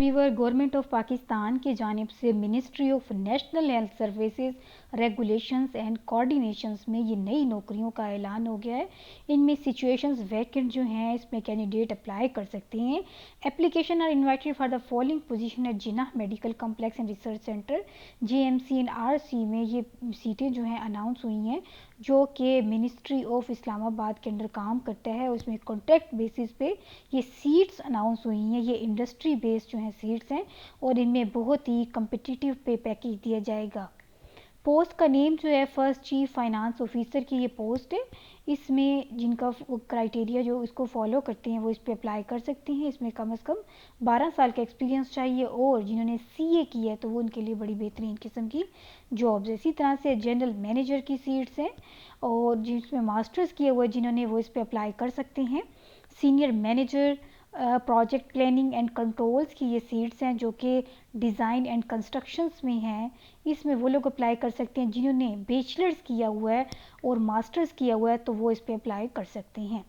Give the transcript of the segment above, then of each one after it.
Weaver government of Pakistan की जानिब से ministry of national health services regulations and coordinations में ये नई नौकरियों का ऐलान हो गया है। इनमें सिचुएशंस वैकेंट जो हैं इसमें कैंडिडेट अप्लाई कर सकते हैं। Application are invited for the following position at Jinnah medical complex and research centre JMC and RC में ये सीटें जो हैं अनाउंस हुई हैं, जो कि मिनिस्ट्री ऑफ इस्लामाबाद के अंडर काम करता है। उसमें कॉन्ट्रैक्ट बेसिस पे ये सीट्स अनाउंस हुई हैं। ये इंडस्ट्री बेस्ड जो हैं सीट्स हैं और इनमें बहुत ही कम्पिटिटिव पे पैकेज दिया जाएगा। पोस्ट का नेम जो है फर्स्ट चीफ फाइनेंस ऑफिसर की ये पोस्ट है। इसमें जिनका क्राइटेरिया जो इसको फॉलो करते हैं वो इस पर अप्लाई कर सकते हैं। इसमें कम से कम 12 साल का एक्सपीरियंस चाहिए और जिन्होंने CA किया है तो वो उनके लिए बड़ी बेहतरीन किस्म की जॉब्स है। इसी तरह से जनरल मैनेजर की सीट्स हैं और जिसमें मास्टर्स किया हुआ है जिन्होंने वो इस पर अप्लाई कर सकते हैं। Senior manager project planning and controls की ये सीट्स हैं जो कि डिज़ाइन एंड कंस्ट्रक्शंस में हैं। इसमें वो लोग अप्लाई कर सकते हैं जिन्होंने बैचलर्स किया हुआ है और मास्टर्स किया हुआ है तो वो इस पे अप्लाई कर सकते हैं।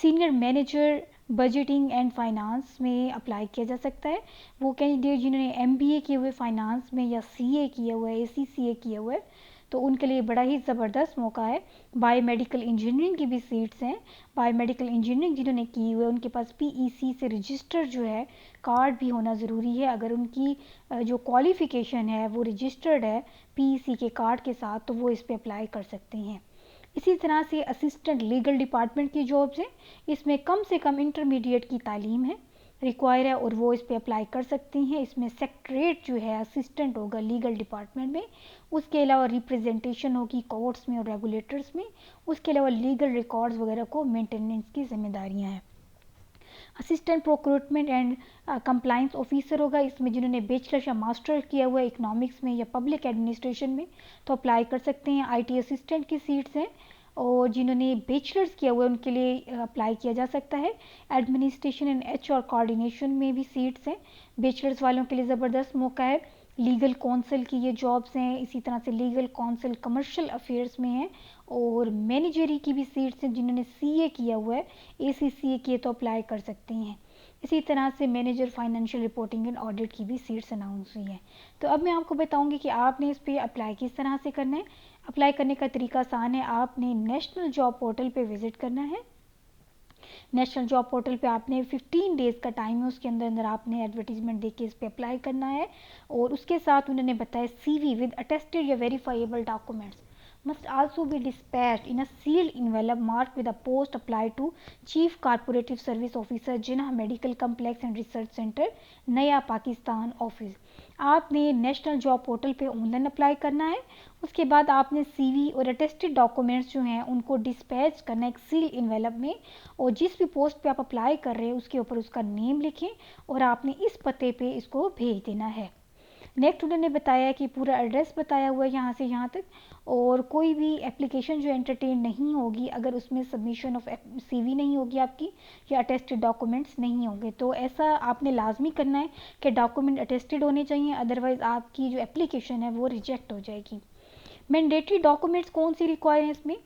Senior manager budgeting and finance में अप्लाई किया जा सकता है। वो कैंडिडेट जिन्होंने MBA किए हुए फाइनेंस में या CA किया हुआ है, ACCA किया हुआ है तो उनके लिए बड़ा ही ज़बरदस्त मौका है। बायोमेडिकल इंजीनियरिंग की भी सीट्स हैं। बायोमेडिकल इंजीनियरिंग जिन्होंने की हुई है उनके पास PEC से रजिस्टर जो है कार्ड भी होना ज़रूरी है। अगर उनकी जो क्वालिफ़िकेशन है वो रजिस्टर्ड है PEC के कार्ड के साथ तो वो इस पर अप्लाई कर सकते हैं। इसी तरह से असिस्टेंट लीगल डिपार्टमेंट की जॉब्स हैं। इसमें कम से कम इंटरमीडिएट की तालीम है रिक्वायर है और वो इस पर अप्लाई कर सकती हैं। इसमें सेक्रेटरीट जो है असिस्टेंट होगा लीगल डिपार्टमेंट में। उसके अलावा रिप्रेजेंटेशन होगी कोर्ट्स में और रेगुलेटर्स में। उसके अलावा लीगल रिकॉर्ड्स वगैरह को मेंटेनेंस की जिम्मेदारियां हैं। असिस्टेंट प्रोक्रूटमेंट एंड कंप्लाइंस ऑफिसर होगा। इसमें जिन्होंने बैचलर या मास्टर किया हुआ है इकोनॉमिक्स में या पब्लिक एडमिनिस्ट्रेशन में तो अप्लाई कर सकते हैं। IT असिस्टेंट की सीट्स हैं और जिन्होंने बैचलर्स किया हुआ है उनके लिए अप्लाई किया जा सकता है। एडमिनिस्ट्रेशन एंड HR कोऑर्डिनेशन में भी सीट्स हैं। बैचलर्स वालों के लिए ज़बरदस्त मौका है। लीगल कौंसल की ये जॉब्स हैं। इसी तरह से लीगल कौंसल कमर्शियल अफेयर्स में है और मैनेजरी की भी सीट्स हैं। जिन्होंने CA किया हुआ है, ACCA किए तो अप्लाई कर सकते हैं। इसी तरह से manager financial reporting and audit की भी सीट्स अनाउंस हुई हैं। तो अब मैं आपको बताऊंगी कि आपने इस पर अप्लाई किस तरह से करना है। अप्लाई करने का तरीका आसान है। आपने नेशनल जॉब पोर्टल पे विजिट करना है। नेशनल जॉब पोर्टल पे आपने 15 डेज़ का टाइम है, उसके अंदर अंदर आपने एडवर्टीजमेंट देके इस पर अप्लाई करना है और उसके साथ उन्होंने बताया CV विद अटेस्टेड या verifiable documents must also be dispatched in a sealed envelope marked with a post applied to Chief Corporative Service Officer Jinnah Medical Complex and Research Center नया पाकिस्तान ऑफिस। आपने नेशनल जॉब पोर्टल पे online apply करना है। उसके बाद आपने CV और attested documents जो हैं उनको डिस्पैच करना है एक सील इन्वेलप में और जिस भी पोस्ट पे आप अप्लाई कर रहे हैं उसके ऊपर उसका नेम लिखें और आपने इस पते पे इसको भेज देना है। नेक्स्ट उन्होंने बताया कि पूरा एड्रेस बताया हुआ है यहाँ से यहाँ तक और कोई भी एप्लीकेशन जो एंटरटेन नहीं होगी अगर उसमें सबमिशन ऑफ CV नहीं होगी आपकी या अटेस्टेड डॉक्यूमेंट्स नहीं होंगे। तो ऐसा आपने लाजमी करना है कि डॉक्यूमेंट अटेस्टेड होने चाहिए, अदरवाइज़ आपकी जो एप्लीकेशन है वो रिजेक्ट हो जाएगी। मैंडेटरी डॉक्यूमेंट्स कौन सी रिक्वायर हैं इसमें?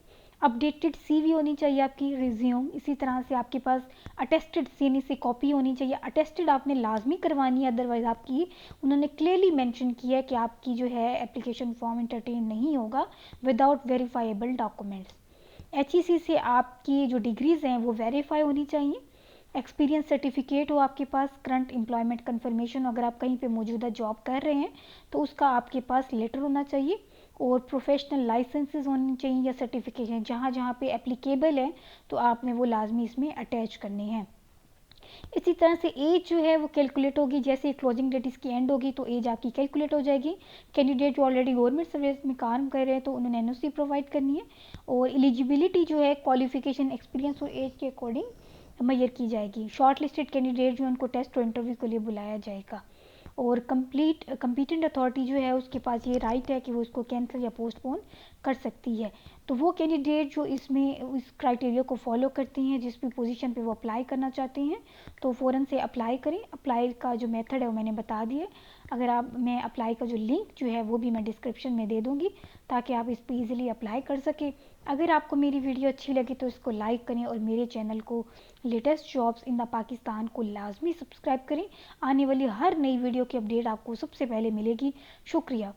अपडेटेड CV होनी चाहिए आपकी, रिज्यूम। इसी तरह से आपके पास अटेस्टेड CNA से कॉपी होनी चाहिए। अटेस्टेड आपने लाजमी करवानी है, अदरवाइज़ आपकी उन्होंने क्लियरली मेंशन किया है कि आपकी जो है एप्लीकेशन फॉर्म एंटरटेन नहीं होगा विदाउट वेरीफाइबल डॉक्यूमेंट्स। HEC से आपकी जो डिग्रीज़ हैं वो वेरीफाई होनी चाहिए। एक्सपीरियंस सर्टिफिकेट हो आपके पास, करंट एम्प्लॉयमेंट कन्फर्मेशन, अगर आप कहीं पे मौजूदा जॉब कर रहे हैं तो उसका आपके पास लेटर होना चाहिए और प्रोफेशनल लाइसेंसेस होने चाहिए या सर्टिफिकेशन जहाँ जहाँ पे एप्लीकेबल है तो आपने वो लाजमी इसमें अटैच करने हैं। इसी तरह से एज जो है वो कैलकुलेट होगी, जैसे क्लोजिंग डेट इसकी एंड होगी तो एज आपकी कैलकुलेट हो जाएगी। कैंडिडेट जो ऑलरेडी गवर्नमेंट सर्विस में काम कर रहे हैं तो उन्होंने NOC प्रोवाइड करनी है और एलिजिबिलिटी जो है क्वालिफिकेशन, एक्सपीरियंस और एज के अकॉर्डिंग मैयर की जाएगी। शॉर्ट लिस्टेड कैंडिडेट जो है उनको टेस्ट और इंटरव्यू के लिए बुलाया जाएगा और कंप्लीटेंट अथॉरिटी जो है उसके पास ये राइट है कि वो इसको कैंसिल या पोस्टपोन कर सकती है। तो वो कैंडिडेट जो इसमें इस क्राइटेरिया को फॉलो करती हैं, जिस भी पोजीशन पे वो अप्लाई करना चाहती हैं, तो फ़ौरन से अप्लाई करें। अप्लाई का जो मेथड है वो मैंने बता दिया। अगर आप मैं अप्लाई का जो लिंक जो है वो भी मैं डिस्क्रिप्शन में दे दूँगी, ताकि आप इस पर ईज़िली अप्लाई कर सकें। अगर आपको मेरी वीडियो अच्छी लगी तो इसको लाइक करें और मेरे चैनल को latest jobs in the Pakistan को लाजमी सब्सक्राइब करें। आने वाली हर नई वीडियो की अपडेट आपको सबसे पहले मिलेगी। शुक्रिया।